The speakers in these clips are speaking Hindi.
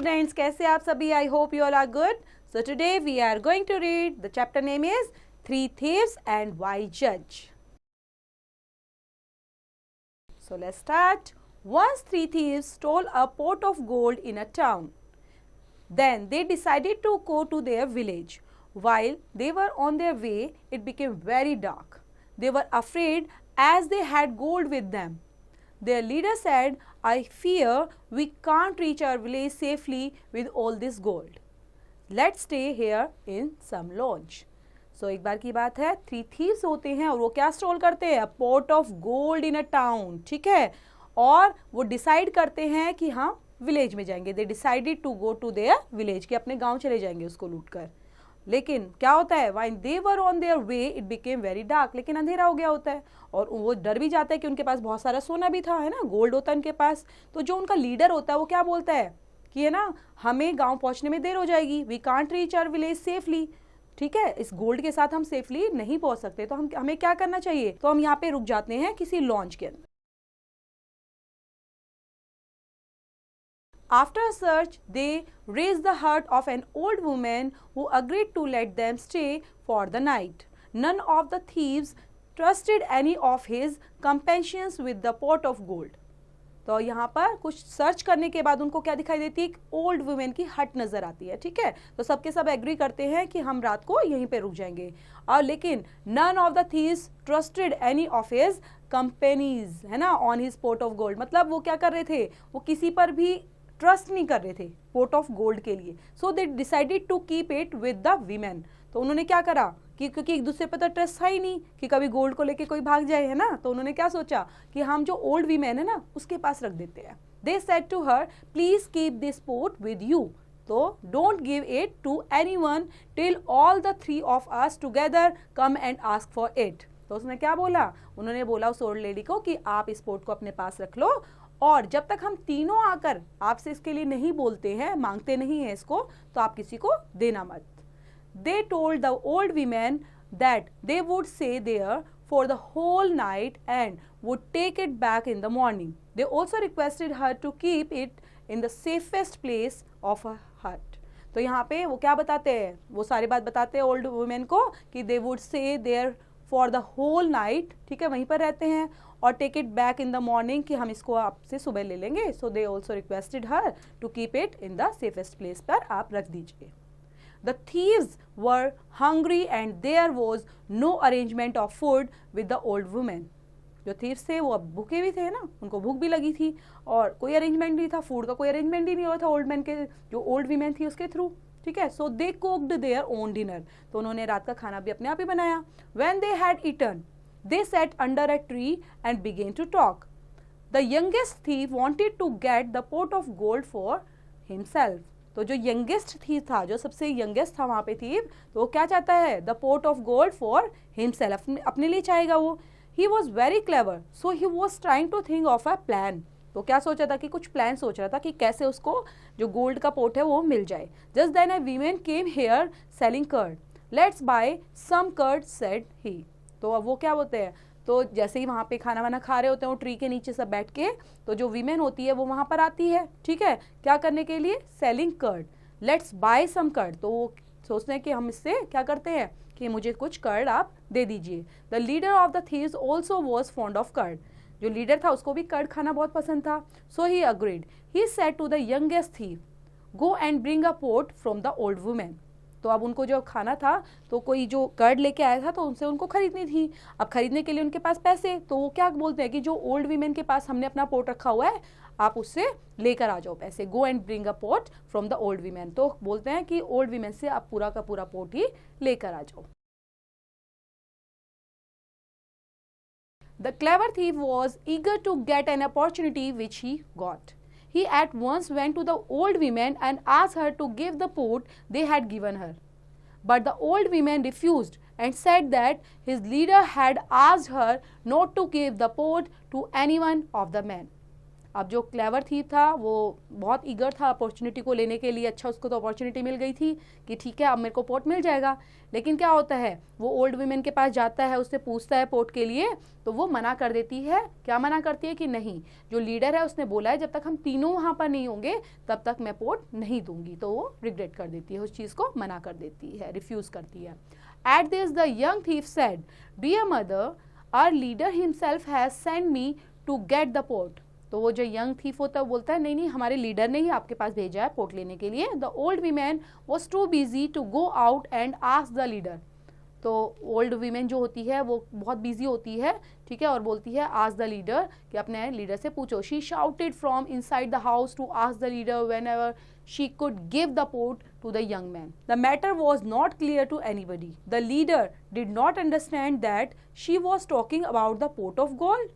स्टूडेंट्स, कैसे आप सभी? I hope you all are good. So today we are going to read the chapter name is three thieves and wise जज. So let's start. Once three thieves stole a pot of gold in a town. Then they decided to go to their village. While they were on their way, it became very dark. They were afraid as they had gold with them. Their leader said, I fear we can't reach our village safely with all this gold. Let's stay here in some lodge. So एक बार की बात है, थ्री थीव्स होते हैं और वो क्या स्टोल करते हैं? Pot of gold in a town. ठीक है, और वो डिसाइड करते हैं कि हम विलेज में जाएंगे. They decided to go to their village, कि अपने गांव चले जाएंगे उसको लूट कर. लेकिन क्या होता है, when they were on their way it became very dark. लेकिन अंधेरा हो गया होता है और वो डर भी जाता है कि उनके पास बहुत सारा सोना भी था, है ना, गोल्ड होता है उनके पास. तो जो उनका लीडर होता है वो क्या बोलता है कि है ना, हमें गांव पहुंचने में देर हो जाएगी. We can't reach our village safely. ठीक है, इस गोल्ड के साथ हम सेफली नहीं पहुंच सकते. तो हमें क्या करना चाहिए? तो हम यहाँ पे रुक जाते हैं किसी लॉन्च के अंदर. After a search, they raised the hut of an old woman who agreed to let them stay for the night. None of the thieves trusted any of his companions with the pot of gold. तो यहाँ पर कुछ सर्च करने के बाद उनको क्या दिखाई देती है? एक ओल्ड वुमेन की हट नजर आती है. ठीक है, तो सबके सब एग्री करते हैं कि हम रात को यहीं पे रुक जाएंगे. और लेकिन none of the thieves trusted any of his companies, है ना, on his pot of gold. मतलब वो क्या कर रहे थे? वो किसी पर भी ट्रस्ट नहीं कर रहे थे पोट ऑफ गोल्ड के लिए. So they decided to keep it with the women. तो उन्होंने क्या करा कि क्योंकि एक दूसरे पर तो ट्रस्ट था ही नहीं कि कभी गोल्ड को लेके कोई भाग जाए, है ना, तो उन्होंने क्या सोचा कि हम जो ओल्ड वीमेन है ना उसके पास रख देते हैं. They said to her, please keep this pot with you. तो don't give it to anyone till all the three of us together come and ask for it. तो उसने क्या बोला? उन्होंने बोला उस ओल्ड लेडी को कि आप इस पोट को अपने पास रख लो और जब तक हम तीनों आकर आपसे इसके लिए नहीं बोलते हैं, मांगते नहीं हैं इसको, तो आप किसी को देना मत. They told the old women that they would stay there for the whole night and would take it back in the morning. They also requested her to keep it in the safest place of her hut. तो यहाँ पे वो क्या बताते हैं? वो सारी बात बताते हैं ओल्ड वुमेन को कि they would stay there for the whole night. ठीक है, वहीं पर रहते हैं और take it back in the morning, कि हम इसको आपसे सुबह ले लेंगे. So they also requested her to keep it in the safest place पर आप रख दीजिए. The thieves were hungry and there was no arrangement of food with the old woman. जो thieves थे वो अब भूखे भी थे ना, उनको भूख भी लगी थी और कोई अरेंजमेंट नहीं था, फूड का कोई अरेंजमेंट ही नहीं हुआ था ओल्ड मैन के, जो ओल्ड वीमेन थी उसके थ्रू. ठीक है, सो दे कुक्ड देयर ओन डिनर. तो उन्होंने रात का खाना भी अपने आप ही बनाया. When they had eaten, they sat under a tree and began to talk. The youngest thief wanted to get the pot of gold for himself. तो जो यंगेस्ट थीव था, जो सबसे यंगेस्ट था वहाँ पे थीव, तो वो क्या चाहता है? The pot of gold for himself, अपने लिए चाहेगा वो. He was very clever, so he was trying to think of a plan. तो क्या सोचा था कि कुछ प्लान सोच रहा था कि कैसे उसको जो गोल्ड का पोट है वो मिल जाए. Just then a women came here selling curd. Let's buy some curd, said he. तो अब वो क्या बोलते हैं? तो जैसे ही वहाँ पे खाना वाना खा रहे होते हैं वो ट्री के नीचे सब बैठ के, तो जो वीमेन होती है वो वहाँ पर आती है. ठीक है, क्या करने के लिए? Selling curd. Let's buy some curd. तो वो सोचते हैं कि हम इससे क्या करते हैं कि मुझे कुछ कर्ड आप दे दीजिए. The leader of the thieves also was fond of curd. जो लीडर था उसको भी कर्ड खाना बहुत पसंद था. So he agreed. He said to the youngest thief, go and bring a pot from the old women. तो अब उनको जो खाना था, तो कोई जो कर्ड लेके आया था तो उनसे उनको खरीदनी थी. अब खरीदने के लिए उनके पास पैसे, तो वो क्या बोलते हैं कि जो ओल्ड वीमेन के पास हमने अपना पोट रखा हुआ है, आप उससे लेकर आ जाओ पैसे. Go and bring a pot from the old women. तो बोलते हैं कि ओल्ड वीमेन से आप पूरा का पूरा पोट ही लेकर आ जाओ. The clever thief was eager to get an opportunity which he got. He at once went to the old woman and asked her to give the pot they had given her. But the old woman refused and said that his leader had asked her not to give the pot to anyone of the men. अब जो क्लेवर थीफ था वो बहुत ईगर था अपॉर्चुनिटी को लेने के लिए। अच्छा, उसको तो अपॉर्चुनिटी मिल गई थी कि ठीक है अब मेरे को पोर्ट मिल जाएगा। लेकिन क्या होता है, वो ओल्ड वीमेन के पास जाता है, उससे पूछता है पोर्ट के लिए, तो वो मना कर देती है। क्या मना करती है कि नहीं, जो लीडर है उसने बोला है जब तक हम तीनों वहाँ पर नहीं होंगे तब तक मैं पोर्ट नहीं दूंगी। तो वो रिग्रेट कर देती है, उस चीज़ को मना कर देती है, रिफ्यूज़ करती है। At this the young thief said, dear mother, our leader himself has send me to get the pot. तो वो जो यंग थीफ होता है वो बोलता है नहीं नहीं, हमारे लीडर ने ही आपके पास भेजा है पोर्ट लेने के लिए। The old women was too busy to go out and ask the leader. तो ओल्ड वीमेन जो होती है वो बहुत बिजी होती है, ठीक है, और बोलती है आस्क द लीडर, कि अपने लीडर से पूछो। She shouted from inside the house to ask the leader whenever she could give the port to the young man. The matter was not clear to anybody. The leader did not understand that she was talking about the pot of gold.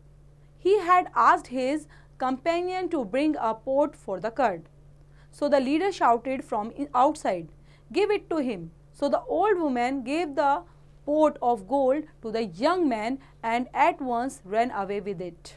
He had asked his companion to bring a pot for the curd. So the leader shouted from outside, "Give it to him." So the old woman gave the pot of gold to the young man and at once ran away with it.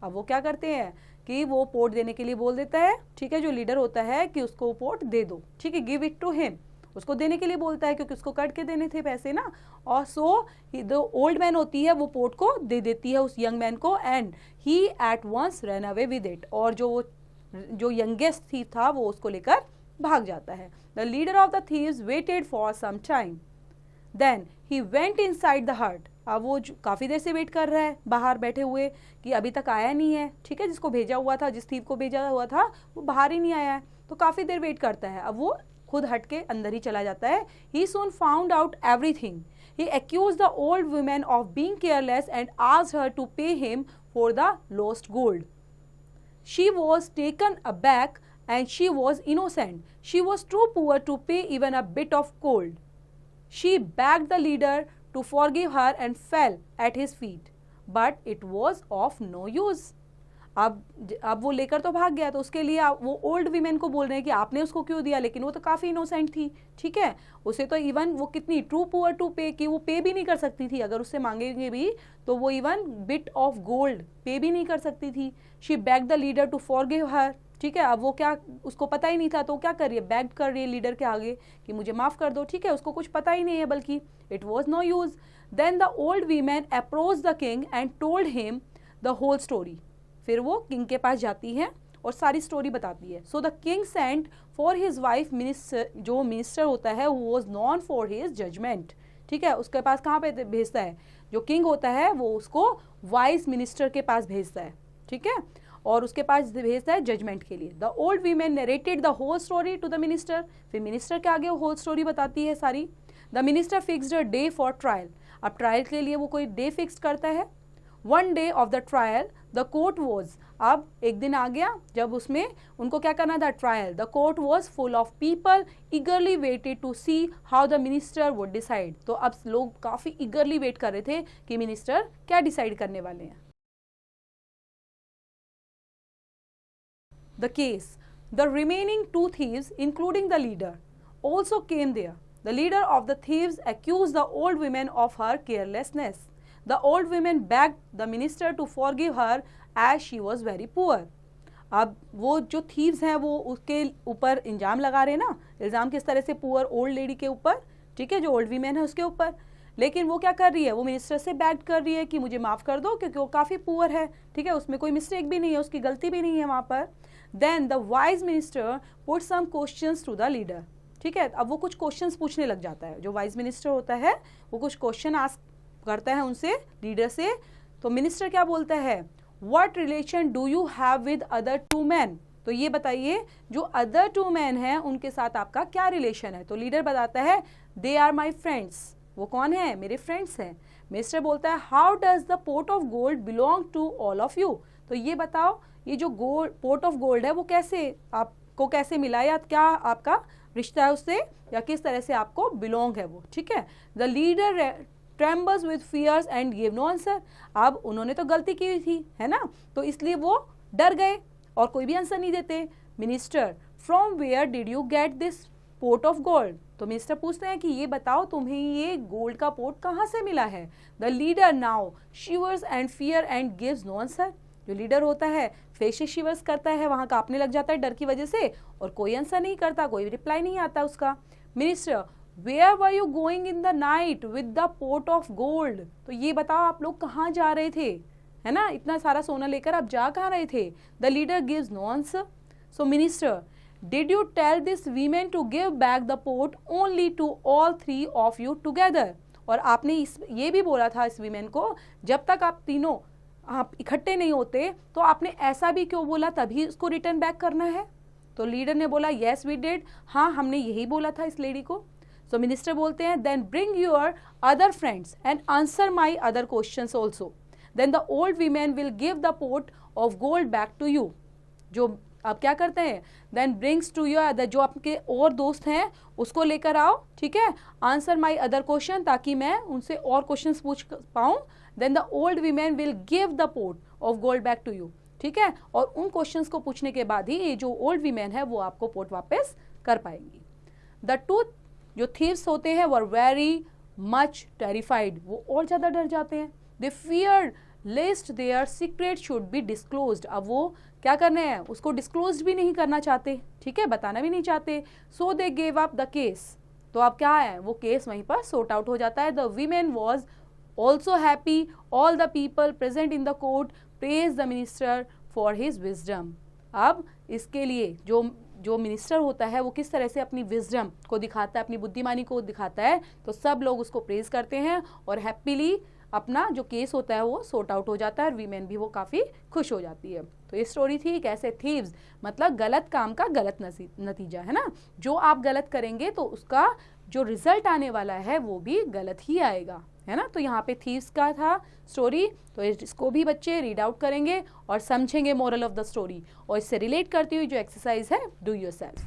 अब वो क्या करते हैं कि वो पोर्ट देने के लिए बोल देता है, ठीक है, जो लीडर होता है कि उसको पोर्ट दे दो, ठीक है, गिव इट टू हिम, उसको देने के लिए बोलता है क्योंकि उसको कट के देने थे पैसे ना। और सो जो ओल्ड मैन होती है वो पोर्ट को दे देती है उस यंग मैन को, and he at once ran away with it. और जो यंगेस्ट थीफ था वो उसको लेकर भाग जाता है। The leader of the thieves waited for some time, then he went inside the hut. अब वो काफ़ी देर से वेट कर रहा है बाहर बैठे हुए कि अभी तक आया नहीं है, ठीक है, जिसको भेजा हुआ था, जिस थीफ को भेजा हुआ था वो बाहर ही नहीं आया है, तो काफ़ी देर वेट करता है। अब वो खुद हट के अंदर ही चला जाता है। He soon found out everything. He accused the old women of being careless and asked her to pay him for the lost gold. She was taken aback and she was innocent. She was too poor to pay even a bit of gold. She begged the leader to forgive her and fell at his feet, but it was of no use. अब वो लेकर तो भाग गया, तो उसके लिए वो ओल्ड वीमेन को बोल रहे हैं कि आपने उसको क्यों दिया, लेकिन वो तो काफ़ी इनोसेंट थी, ठीक है, उसे तो इवन वो कितनी ट्रू पुअर टू पे कि वो पे भी नहीं कर सकती थी, अगर उससे मांगेंगे भी तो वो इवन बिट ऑफ गोल्ड पे भी नहीं कर सकती थी। She beg the leader to forgive her, ठीक है, अब वो क्या, उसको पता ही नहीं था तो क्या कर रही है, बैग कर रही है लीडर के आगे कि मुझे माफ़ कर दो, ठीक है, उसको कुछ पता ही नहीं है, बल्कि it was no use. Then the old women approach the king and told him the whole story. फिर वो किंग के पास जाती है और सारी स्टोरी बताती है। So the king sent for his wise minister, जो मिनिस्टर होता है वो was known for his judgement, ठीक है, उसके पास कहाँ पे भेजता है, जो किंग होता है वो उसको वाइस मिनिस्टर के पास भेजता है, ठीक है, और उसके पास भेजता है जजमेंट के लिए। The old women narrated the whole story to the minister. फिर मिनिस्टर के आगे वो होल स्टोरी बताती है सारी। The minister fixed a day for trial. अब ट्रायल के लिए वो कोई डे फिक्स करता है। One day of the trial the court was, अब एक दिन आ गया जब उसमें उनको क्या करना था, trial. The court was full of people eagerly waited to see how the minister would decide. तो अब लोग काफ़ी ईगरली वेट कर रहे थे कि मिनिस्टर क्या डिसाइड करने वाले हैं। The case. The remaining two thieves, including the leader, also came there. The leader of the thieves accused the old woman of her carelessness. The old woman begged the minister to forgive her as she was very poor. अब वो जो थीव्स हैं वो उसके ऊपर इल्ज़ाम लगा रहे हैं ना, इल्ज़ाम किस तरह से, पुअर ओल्ड लेडी के ऊपर, ठीक है, जो ओल्ड वीमेन है उसके ऊपर। लेकिन वो क्या कर रही है, वो मिनिस्टर से बैग कर रही है कि मुझे माफ़ कर दो क्योंकि वो काफ़ी पुअर है, ठीक है, उसमें कोई मिस्टेक भी नहीं है, उसकी गलती भी नहीं है वहाँ पर। Then the wise minister put some questions to the leader, ठीक है, अब वो कुछ क्वेश्चंस पूछने लग जाता है, जो वाइज मिनिस्टर होता है वो कुछ क्वेश्चन आस्क करता है उनसे, लीडर से। तो मिनिस्टर क्या बोलता है, what relation do you have with other two man. तो ये बताइए जो अदर टू मैन हैं उनके साथ आपका क्या रिलेशन है। तो लीडर बताता है, दे आर माई फ्रेंड्स। वो कौन है, मेरे फ्रेंड्स हैं। मिनिस्टर बोलता है, how does the port of gold belong to all of you. तो ये बताओ ये जो गोल्ड, पोर्ट ऑफ गोल्ड है वो कैसे आपको कैसे मिला, या क्या आपका रिश्ता है उससे, या किस तरह से आपको बिलोंग है वो, ठीक है। The leader trembles with fears and give no answer. अब उन्होंने तो गलती की हुई थी, है ना, तो इसलिए वो डर गए और कोई भी आंसर नहीं देते। Minister, from where did you get this port of gold. तो मिनिस्टर पूछते हैं कि ये बताओ तुम्हें ये गोल्ड का पोर्ट कहाँ से मिला है। The leader now shivers and fear and gives no answer. जो लीडर होता है फेस शिवर्स करता है, वहां कांपने लग जाता है डर की वजह से और कोई आंसर नहीं करता, कोई रिप्लाई नहीं आता उसका। Minister, where were you going in the night with the pot of gold? तो ये बताओ आप लोग कहाँ जा रहे थे, है ना, इतना सारा सोना लेकर आप जा कहाँ रहे थे? The leader gives no answer. So minister, did you tell this women to give back the pot only to all three of you together? और आपने ये भी बोला था इस वीमेन को, जब तक आप तीनों आप इकट्ठे नहीं होते तो आपने ऐसा भी क्यों बोला, तभी उसको रिटर्न बैक करना है? तो लीडर ने बोला येस वी डिड, हाँ हमने यही बोला था इस लेडी को। सो मिनिस्टर बोलते हैं then bring your other friends and answer my other questions also, then the old women will give the pot of gold back to you. जो आप क्या करते हैं, then brings to your other, जो आपके और दोस्त हैं उसको लेकर आओ, ठीक है, आंसर माई अदर क्वेश्चन, ताकि मैं उनसे और क्वेश्चन पूछ पाऊँ। Then the old women will give the pot of gold back to you, ठीक है, और उन क्वेश्चंस को पूछने के बाद ही ये जो ओल्ड वीमेन है वो आपको पोट वापस कर पाएंगी। द टू जो थीव्स होते हैं वर वेरी मच टेरिफाइड, वो और ज़्यादा डर जाते हैं। They feared lest their secret should be disclosed, अब वो क्या करने हैं, उसको डिस्क्लोज भी नहीं करना चाहते, ठीक है, बताना भी नहीं चाहते। So they gave up the case, तो अब क्या है, वो केस वहीं पर सॉर्ट आउट हो जाता है। The women was also happy, all the people present in the court praise the minister for his wisdom. अब इसके लिए जो मिनिस्टर होता है वो किस तरह से अपनी विजडम को दिखाता है, अपनी बुद्धिमानी को दिखाता है, तो सब लोग उसको प्रेज करते हैं और हैप्पीली अपना जो केस होता है वो सॉर्ट आउट हो जाता है और वीमेन भी वो काफ़ी खुश हो जाती है। तो ये स्टोरी थी कैसे थीव्स मतलब गलत काम का गलत नतीजा, है ना, जो आप गलत करेंगे तो उसका जो रिजल्ट आने वाला है वो भी गलत ही आएगा, है ना। तो यहाँ पे थीव्स का था स्टोरी, तो इसको भी बच्चे रीड आउट करेंगे और समझेंगे मोरल ऑफ द स्टोरी, और इससे रिलेट करती हुई जो एक्सरसाइज है डू योरसेल्फ।